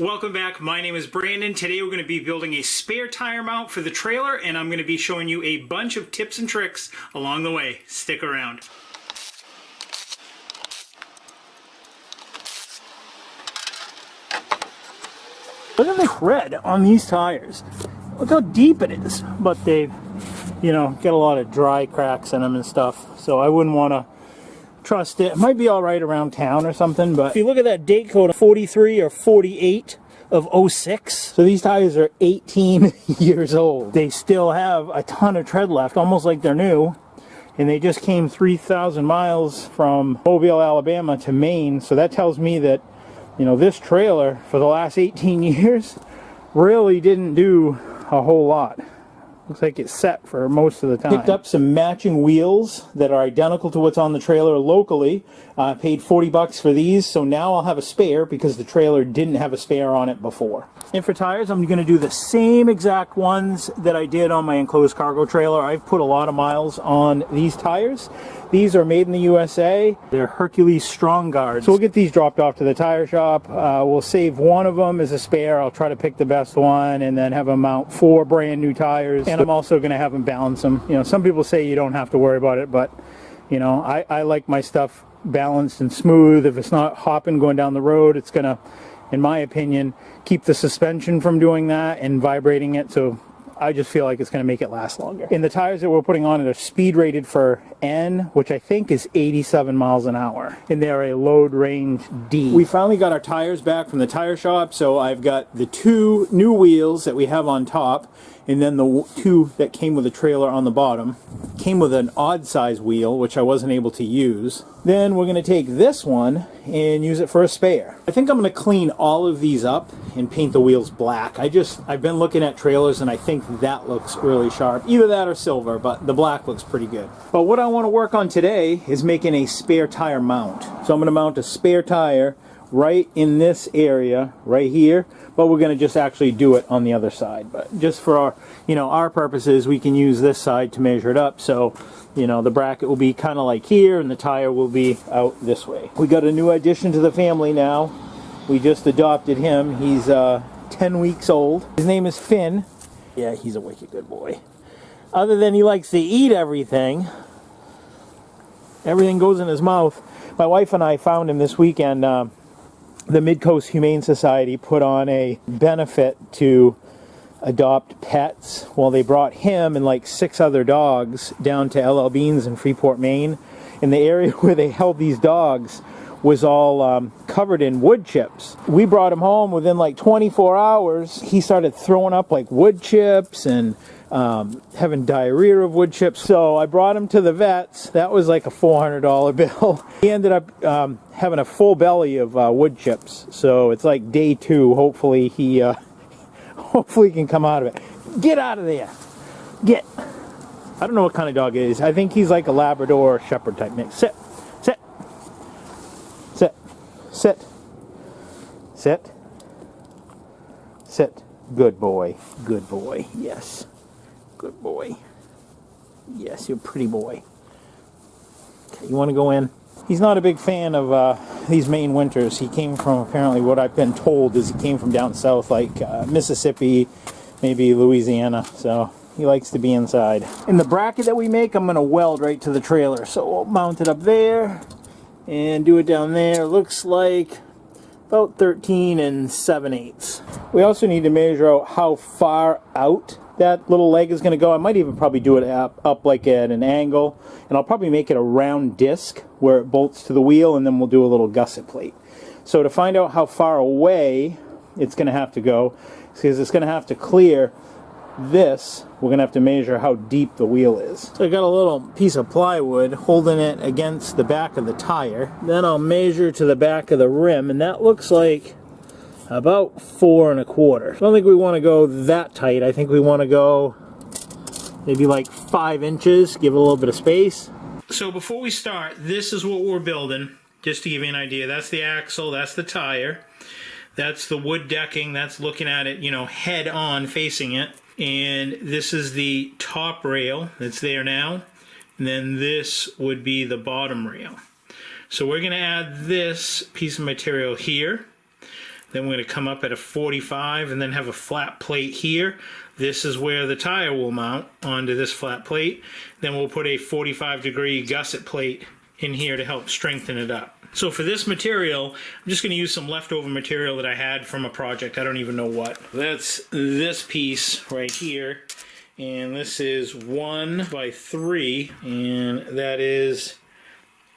Welcome back. My name is Brandon. Today we're going to be building a spare tire mount for the trailer, and I'm going to be showing you a bunch of tips and tricks along the way. Stick around. Look at the tread on these tires. Look how deep it is. But they've, got a lot of dry cracks in them and stuff. So I wouldn't want to trust it. It might be all right around town or something, but if you look at that date code, 43 or 48 of 06, so these tires are 18 years old. They still have a ton of tread left, almost like they're new, and they just came 3,000 miles from Mobile, Alabama to Maine, so that tells me that, this trailer for the last 18 years really didn't do a whole lot. Looks like it's set for most of the time. Picked up some matching wheels that are identical to what's on the trailer locally. Paid 40 bucks for these, so now I'll have a spare because the trailer didn't have a spare on it before. And for tires, I'm going to do the same exact ones that I did on my enclosed cargo trailer. I've put a lot of miles on these tires. These are made in the USA. They're Hercules Strong Guards. So we'll get these dropped off to the tire shop. We'll save one of them as a spare. I'll try to pick the best one and then have them mount 4 brand new tires. And I'm also going to have them balance them. Some people say you don't have to worry about it, but I like my stuff balanced and smooth. If it's not hopping going down the road, it's going to, in my opinion, keep the suspension from doing that and vibrating it. So I just feel like it's going to make it last longer. And the tires that we're putting on are speed rated for N, which I think is 87 miles an hour. And they're a load range D. We finally got our tires back from the tire shop, so I've got the 2 new wheels that we have on top, and then the 2 that came with the trailer on the bottom. Came with an odd size wheel, which I wasn't able to use. Then we're going to take this one and use it for a spare. I think I'm going to clean all of these up and paint the wheels black. I've been looking at trailers and I think that looks really sharp. Either that or silver, but the black looks pretty good. But what I want to work on today is making a spare tire mount. So I'm going to mount a spare tire right in this area, right here, but we're going to just actually do it on the other side. But just for our, our purposes, we can use this side to measure it up. So, the bracket will be kind of like here and the tire will be out this way. We got a new addition to the family now. We just adopted him. He's 10 weeks old. His name is Finn. Yeah, he's a wicked good boy. Other than he likes to eat everything. Everything goes in his mouth. My wife and I found him this weekend. The Mid-Coast Humane Society put on a benefit to adopt pets. Well, they brought him and like 6 other dogs down to LL Beans in Freeport, Maine. And the area where they held these dogs was all covered in wood chips. We brought him home within like 24 hours. He started throwing up like wood chips and having diarrhea of wood chips. So I brought him to the vets. That was like a $400 bill. He ended up having a full belly of wood chips. So it's like day 2. Hopefully he can come out of it. Get out of there. Get. I don't know what kind of dog it is. I think he's like a Labrador Shepherd type mix. Sit. Sit. Sit. Sit. Sit. Sit. Good boy. Good boy. Yes. Good boy. Yes, you're a pretty boy. Okay, you want to go in? He's not a big fan of these Maine winters. He came from, apparently what I've been told is he came from down south, like Mississippi, maybe Louisiana. So he likes to be inside. In the bracket that we make, I'm going to weld right to the trailer. So we'll mount it up there and do it down there. Looks like about 13 7/8. We also need to measure out how far out that little leg is going to go. I might even probably do it up like at an angle, and I'll probably make it a round disc where it bolts to the wheel, and then we'll do a little gusset plate. So to find out how far away it's going to have to go, because it's going to have to clear this, we're going to have to measure how deep the wheel is. So I got a little piece of plywood holding it against the back of the tire. Then I'll measure to the back of the rim, and that looks like about 4 1/4. I don't think we want to go that tight. I think we want to go maybe like 5 inches, give it a little bit of space. So before we start, this is what we're building, just to give you an idea. That's the axle, that's the tire, that's the wood decking, that's looking at it, head on, facing it. And this is the top rail that's there now. And then this would be the bottom rail. So we're going to add this piece of material here. Then we're going to come up at a 45 and then have a flat plate here. This is where the tire will mount onto this flat plate. Then we'll put a 45-degree gusset plate in here to help strengthen it up. So for this material, I'm just going to use some leftover material that I had from a project. I don't even know what. That's this piece right here. And this is 1 by 3, and that is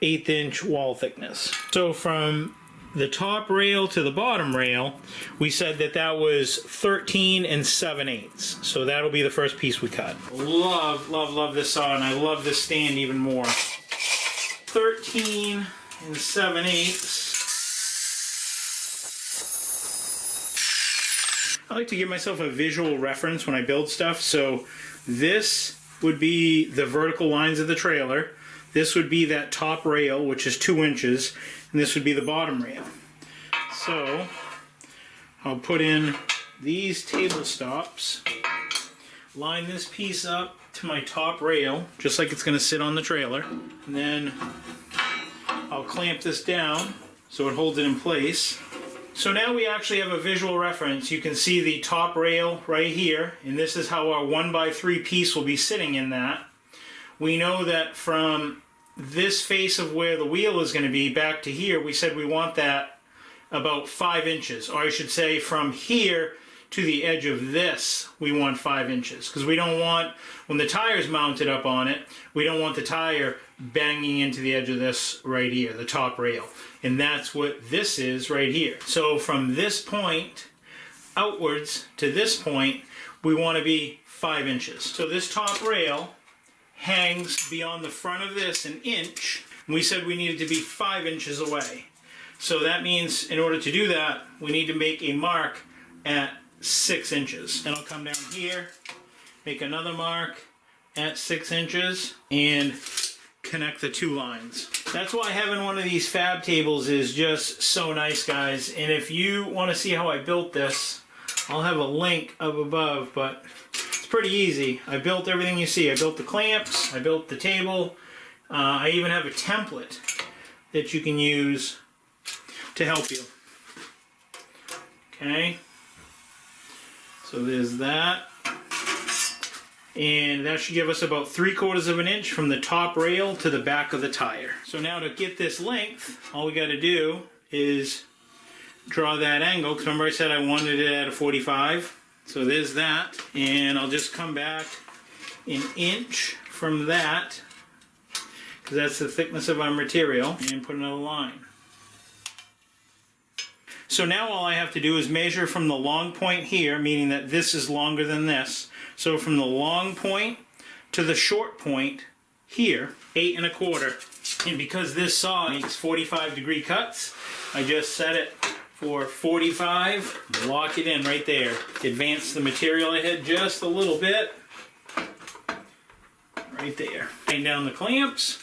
1/8 inch wall thickness. So from the top rail to the bottom rail, we said that that was 13 7/8. So that'll be the first piece we cut. Love, love, love this saw, and I love this stand even more. 13 7/8. I like to give myself a visual reference when I build stuff. So this would be the vertical lines of the trailer. This would be that top rail, which is 2 inches, and this would be the bottom rail. So I'll put in these table stops, line this piece up to my top rail, just like it's going to sit on the trailer, and then I'll clamp this down so it holds it in place. So now we actually have a visual reference. You can see the top rail right here, and this is how our 1 by 3 piece will be sitting in that. We know that from this face of where the wheel is going to be back to here, we said we want that about 5 inches, or I should say from here to the edge of this, we want 5 inches, because we don't want, when the tire's mounted up on it, we don't want the tire banging into the edge of this right here, the top rail. And that's what this is right here. So from this point outwards to this point, we want to be 5 inches. So this top rail hangs beyond the front of this 1 inch. And we said we needed to be 5 inches away. So that means in order to do that, we need to make a mark at 6 inches. And I'll come down here, make another mark at 6 inches, and connect the 2 lines. That's why having one of these fab tables is just so nice, guys. And if you want to see how I built this, I'll have a link up above, but it's pretty easy. I built everything you see. I built the clamps, I built the table, I even have a template that you can use to help you. Okay, so there's that. And that should give us about 3/4 of an inch from the top rail to the back of the tire. So now to get this length, all we got to do is draw that angle, because remember I said I wanted it at a 45. So there's that, and I'll just come back 1 inch from that, because that's the thickness of our material, and put another line. So now all I have to do is measure from the long point here, meaning that this is longer than this. So from the long point to the short point here, 8 1/4. And because this saw makes 45-degree cuts, I just set it for 45, lock it in right there. Advance the material ahead just a little bit, right there. Tighten down the clamps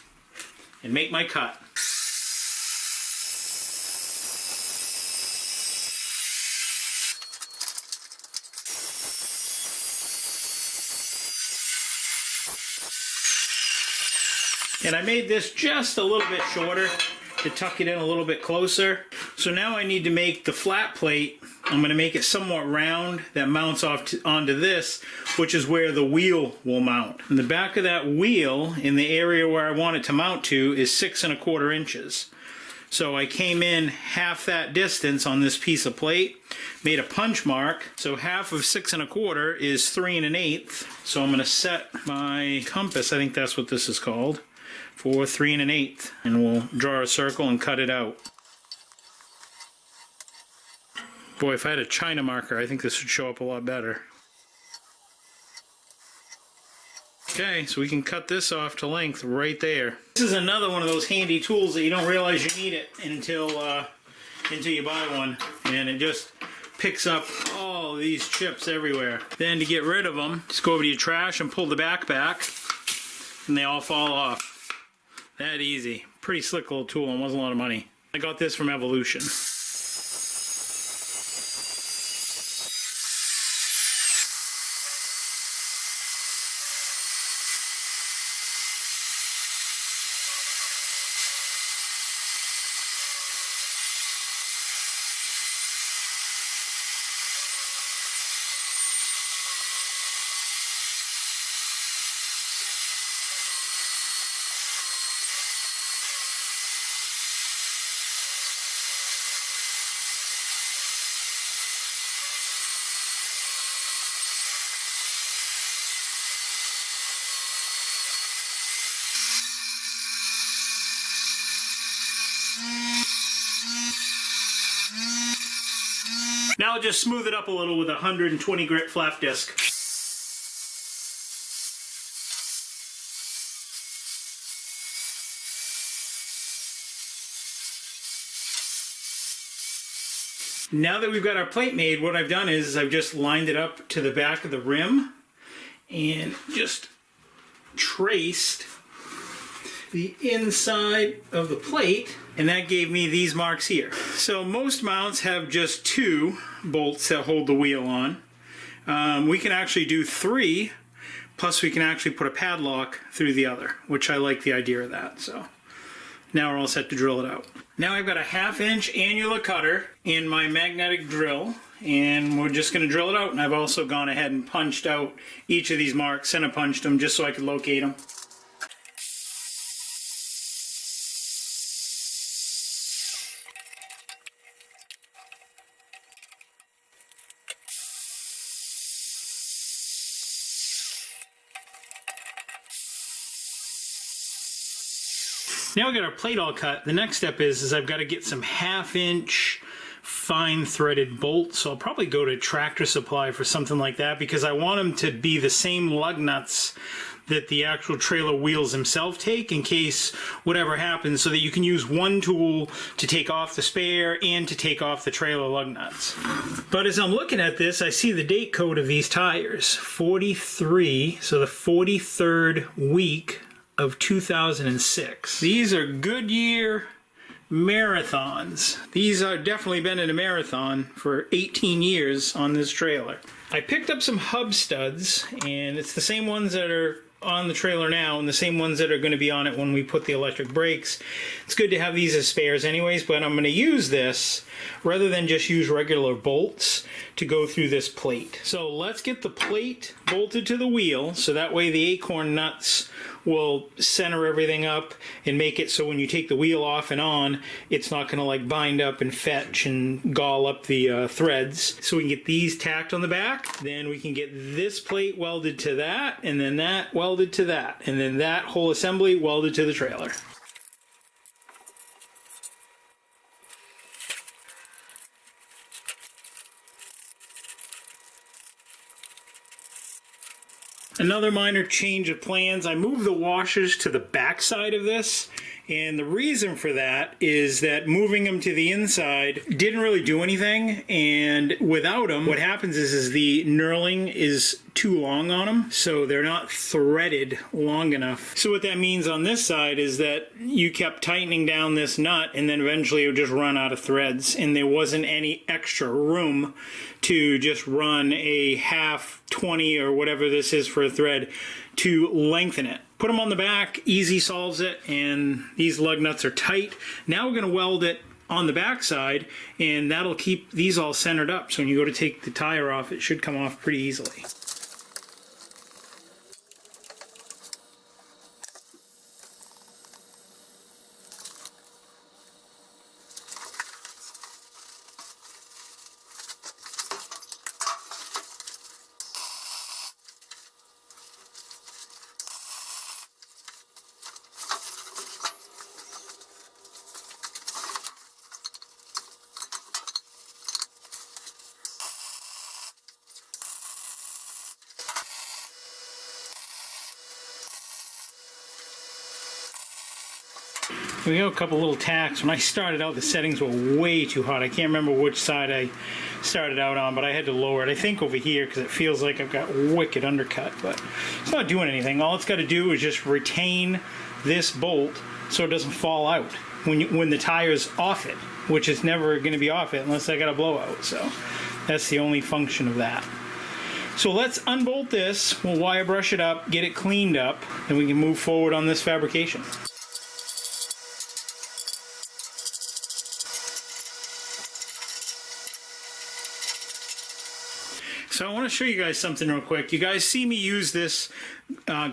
and make my cut. And I made this just a little bit shorter to tuck it in a little bit closer. So now I need to make the flat plate. I'm going to make it somewhat round that mounts off onto this, which is where the wheel will mount. And the back of that wheel, in the area where I want it to mount to, is 6 1/4 inches. So I came in half that distance on this piece of plate, made a punch mark. So half of 6 1/4 is 3 1/8. So I'm going to set my compass, I think that's what this is called, for 3 1/8, and we'll draw a circle and cut it out. Boy, if I had a China marker, I think this would show up a lot better. Okay, so we can cut this off to length right there. This is another one of those handy tools that you don't realize you need it until you buy one, and it just picks up all these chips everywhere. Then to get rid of them, just go over to your trash and pull the back, and they all fall off. That easy. Pretty slick little tool, and wasn't a lot of money. I got this from Evolution. Now I'll just smooth it up a little with a 120 grit flap disc. Now that we've got our plate made, what I've done is I've just lined it up to the back of the rim and just traced the inside of the plate, and that gave me these marks here. So most mounts have just 2 bolts that hold the wheel on. We can actually do 3, plus we can actually put a padlock through the other, which I like the idea of that. So now we're all set to drill it out. Now I've got a 1/2 inch annular cutter in my magnetic drill, and we're just going to drill it out. And I've also gone ahead and punched out each of these marks, center punched them just so I could locate them. Now we got our plate all cut. The next step is I've got to get some 1/2 inch fine threaded bolts. So I'll probably go to Tractor Supply for something like that, because I want them to be the same lug nuts that the actual trailer wheels themselves take in case whatever happens, so that you can use one tool to take off the spare and to take off the trailer lug nuts. But as I'm looking at this, I see the date code of these tires, 43, so the 43rd week of 2006. These are Goodyear Marathons. These are definitely been in a marathon for 18 years on this trailer. I picked up some hub studs, and it's the same ones that are on the trailer now and the same ones that are going to be on it when we put the electric brakes. It's good to have these as spares anyways, but I'm going to use this rather than just use regular bolts to go through this plate. So let's get the plate bolted to the wheel, so that way the acorn nuts will center everything up and make it so when you take the wheel off and on, it's not going to like bind up and fetch and gall up the threads. So we can get these tacked on the back, then we can get this plate welded to that, and then that welded to that, and then that whole assembly welded to the trailer. Another minor change of plans, I moved the washers to the back side of this, and the reason for that is that moving them to the inside didn't really do anything, and without them, what happens is the knurling is too long on them, so they're not threaded long enough. So what that means on this side is that you kept tightening down this nut, and then eventually it would just run out of threads, and there wasn't any extra room to just run a half 20 or whatever this is for a thread to lengthen it. Put them on the back, easy solves it, and these lug nuts are tight. Now we're going to weld it on the back side, and that'll keep these all centered up, so when you go to take the tire off, it should come off pretty easily. We got a couple little tacks. When I started out, the settings were way too hot. I can't remember which side I started out on, but I had to lower it. I think over here, because it feels like I've got wicked undercut, but it's not doing anything. All it's got to do is just retain this bolt so it doesn't fall out when the tire's off it, which is never going to be off it unless I got a blowout. So that's the only function of that. So let's unbolt this. We'll wire brush it up, get it cleaned up, and we can move forward on this fabrication. So I want to show you guys something real quick. You guys see me use this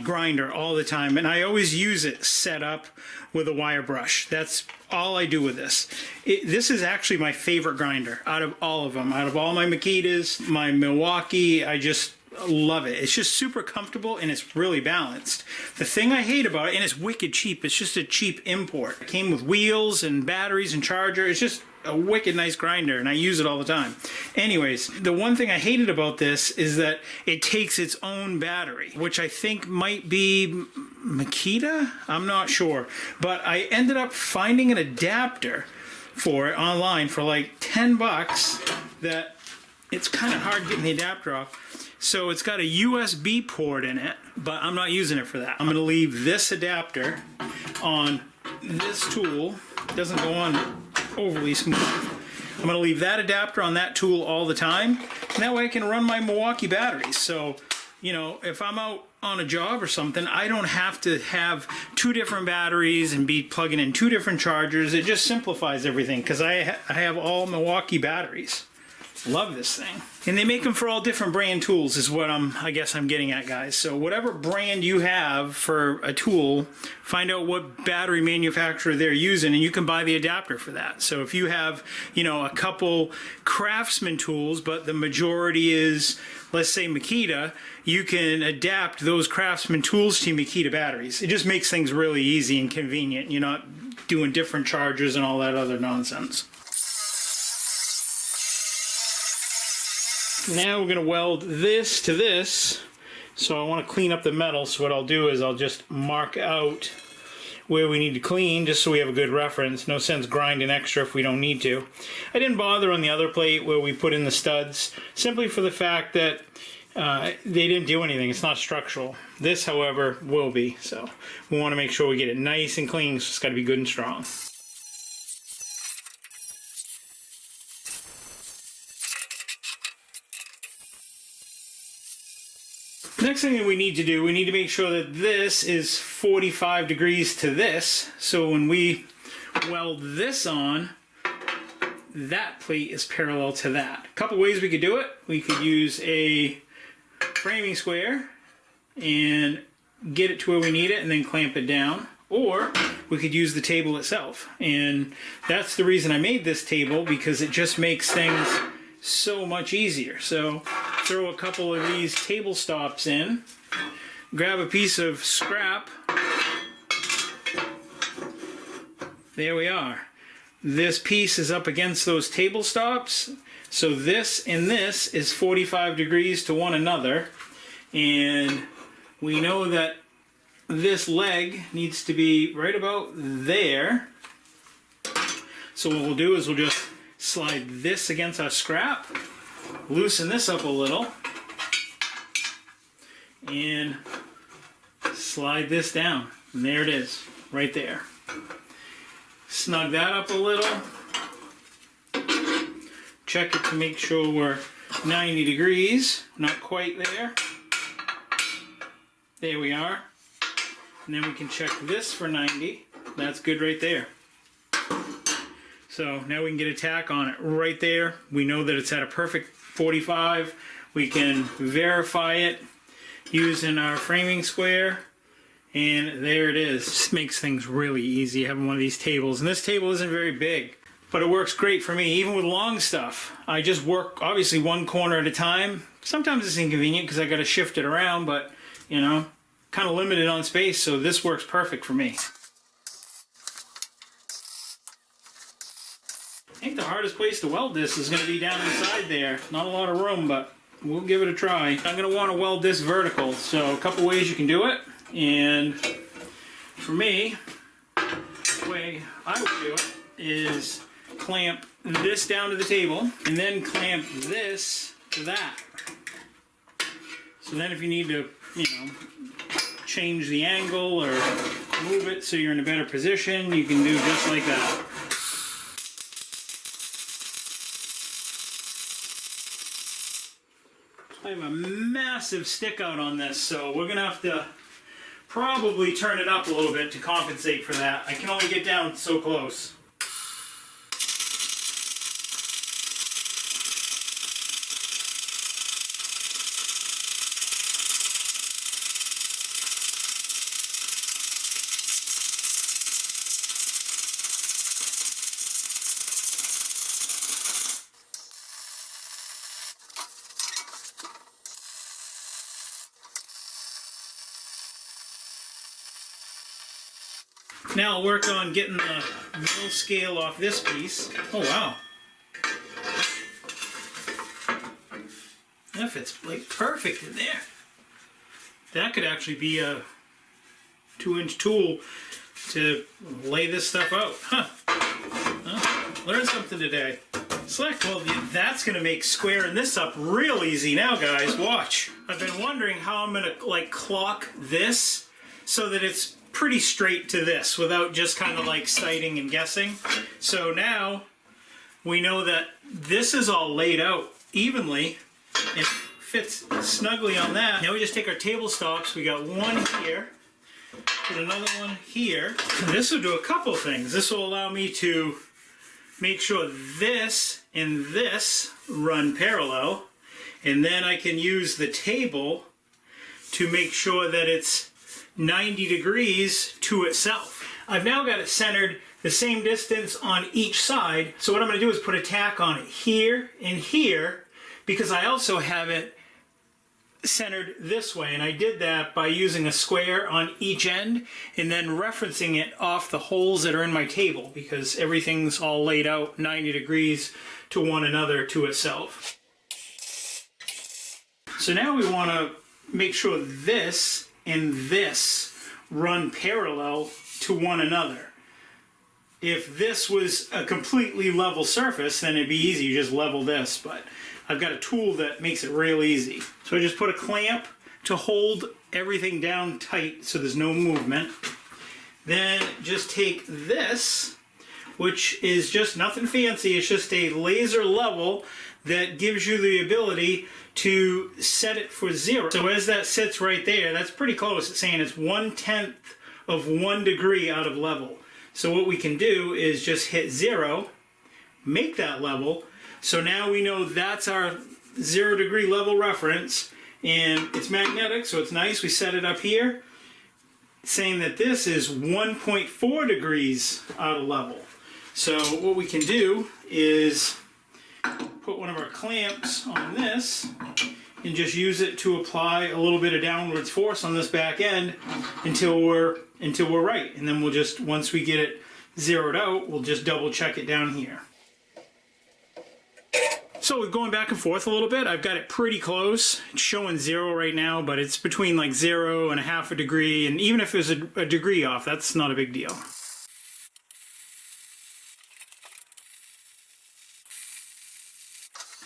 grinder all the time, and I always use it set up with a wire brush. That's all I do with this. This is actually my favorite grinder out of all of them. Out of all my Makitas, my Milwaukee, I just love it. It's just super comfortable and it's really balanced. The thing I hate about it, and it's wicked cheap, it's just a cheap import. It came with wheels and batteries and charger. It's just a wicked nice grinder, and I use it all the time. Anyways, the one thing I hated about this is that it takes its own battery, which I think might be Makita? I'm not sure. But I ended up finding an adapter for it online for like 10 bucks that it's kind of hard getting the adapter off. So it's got a USB port in it, but I'm not using it for that. I'm going to leave this adapter on this tool. It doesn't go on overly smooth. I'm going to leave that adapter on that tool all the time, and that way I can run my Milwaukee batteries. So, you know, if I'm out on a job or something, I don't have to have two different batteries and be plugging in two different chargers. It just simplifies everything because I have all Milwaukee batteries. Love this thing. And they make them for all different brand tools is what I guess I'm getting at, guys. So whatever brand you have for a tool, find out what battery manufacturer they're using, and you can buy the adapter for that. So if you have, you know, a couple Craftsman tools, but the majority is, let's say, Makita, you can adapt those Craftsman tools to Makita batteries. It just makes things really easy and convenient. You're not doing different chargers and all that other nonsense. Now we're going to weld this to this. So I want to clean up the metal, so what I'll do is I'll just mark out where we need to clean, just so we have a good reference. No sense grinding extra if we don't need to. I didn't bother on the other plate where we put in the studs, simply for the fact that they didn't do anything. It's not structural. This, however, will be. So we want to make sure we get it nice and clean, so it's got to be good and strong. Next thing that we need to do, we need to make sure that this is 45 degrees to this. So when we weld this on, that plate is parallel to that. A couple ways we could do it. We could use a framing square and get it to where we need it and then clamp it down. Or we could use the table itself. And that's the reason I made this table, because it just makes things so much easier. So throw a couple of these table stops in, grab a piece of scrap. There we are. This piece is up against those table stops, so this and this is 45 degrees to one another, and we know that this leg needs to be right about there. So what we'll do is we'll just slide this against our scrap, loosen this up a little, and slide this down. And there it is, right there. Snug that up a little. Check it to make sure we're 90 degrees. Not quite there. There we are. And then we can check this for 90. That's good right there. So now we can get a tack on it right there. We know that it's at a perfect 45. We can verify it using our framing square. And there it is. This makes things really easy having one of these tables. And this table isn't very big, but it works great for me. Even with long stuff, I just work obviously one corner at a time. Sometimes it's inconvenient because I got to shift it around, but you know, kind of limited on space, so this works perfect for me. I think the hardest place to weld this is going to be down inside there. Not a lot of room, but we'll give it a try. I'm going to want to weld this vertical, so a couple ways you can do it. And for me, the way I would do it is clamp this down to the table and then clamp this to that. So then if you need to, you know, change the angle or move it so you're in a better position, you can do just like that. I have a massive stick out on this, so we're going to have to probably turn it up a little bit to compensate for that. I can only get down so close. Now I'll work on getting the mill scale off this piece. Oh wow, That fits like perfect in there. That could actually be a 2-inch tool to lay this stuff out. Huh. Learned something today. Select, well, that's going to make squaring this up real easy now, guys. Watch. I've been wondering how I'm going to like clock this so that it's pretty straight to this without just kind of like sighting and guessing. So now we know that this is all laid out evenly. It fits snugly on that. Now we just take our table stops. We got one here. Put another one here. And this will do a couple things. This will allow me to make sure this and this run parallel, and then I can use the table to make sure that it's 90 degrees to itself. I've now got it centered the same distance on each side, so what I'm going to do is put a tack on it here and here, because I also have it centered this way, and I did that by using a square on each end and then referencing it off the holes that are in my table, because everything's all laid out 90 degrees to one another to itself. So now we want to make sure this and this run parallel to one another. If this was a completely level surface, then it'd be easy, you just level this, but I've got a tool that makes it real easy. So I just put a clamp to hold everything down tight so there's no movement. Then just take this, which is just nothing fancy, it's just a laser level that gives you the ability to set it for 0. So as that sits right there, that's pretty close. It's saying it's 1/10 of 1 degree out of level. So what we can do is just hit 0, make that level. So now we know that's our 0 degree level reference, and it's magnetic, so it's nice. We set it up here, saying that this is 1.4 degrees out of level. So what we can do is put one of our clamps on this and just use it to apply a little bit of downwards force on this back end until we're right. And then we'll just, once we get it zeroed out, we'll just double check it down here. So with going back and forth a little bit, I've got it pretty close. It's showing 0 right now, but it's between like 0 and a half a degree, and even if it's a degree off, that's not a big deal.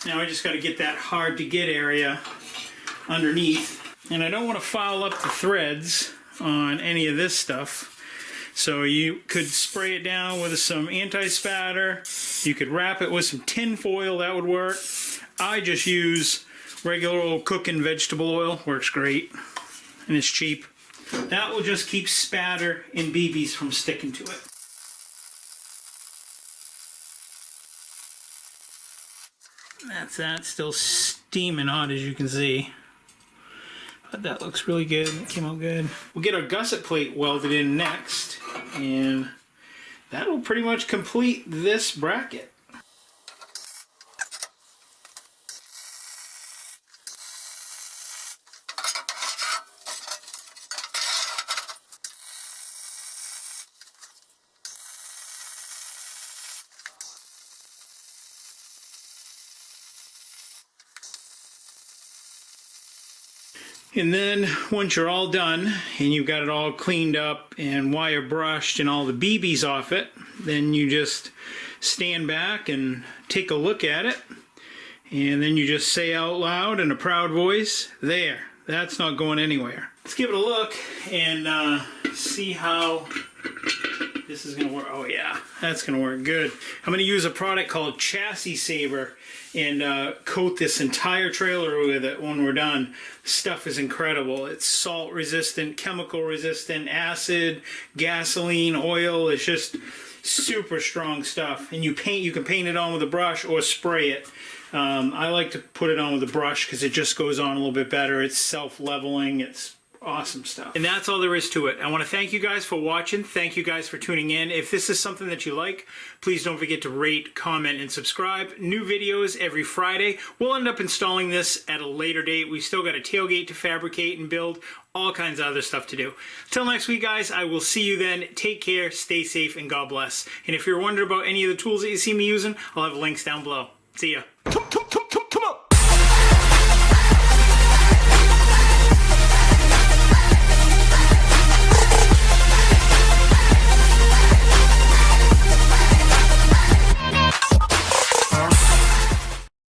Now I just got to get that hard to get area underneath, and I don't want to foul up the threads on any of this stuff. So you could spray it down with some anti-spatter. You could wrap it with some tin foil, that would work. I just use regular old cooking vegetable oil, works great, and it's cheap. That will just keep spatter and BBs from sticking to it. That's that, still steaming hot as you can see. But that looks really good, it came out good. We'll get our gusset plate welded in next, and that will pretty much complete this bracket. And then once you're all done and you've got it all cleaned up and wire brushed and all the BBs off it, then you just stand back and take a look at it, and then you just say out loud in a proud voice, there, that's not going anywhere. Let's give it a look and see how this is going to work. Oh yeah, that's going to work good. I'm going to use a product called Chassis Saver and coat this entire trailer with it when we're done. Stuff is incredible. It's salt resistant, chemical resistant, acid, gasoline, oil. It's just super strong stuff. And you can paint it on with a brush or spray it. I like to put it on with a brush because it just goes on a little bit better. It's self-leveling. It's awesome stuff. And that's all there is to it. I want to thank you guys for watching. Thank you guys for tuning in. If this is something that you like, please don't forget to rate, comment, and subscribe. New videos every Friday. We'll end up installing this at a later date. We've still got a tailgate to fabricate and build, all kinds of other stuff to do. Till next week, guys, I will see you then. Take care, stay safe, and God bless. And if you're wondering about any of the tools that you see me using, I'll have links down below. See ya.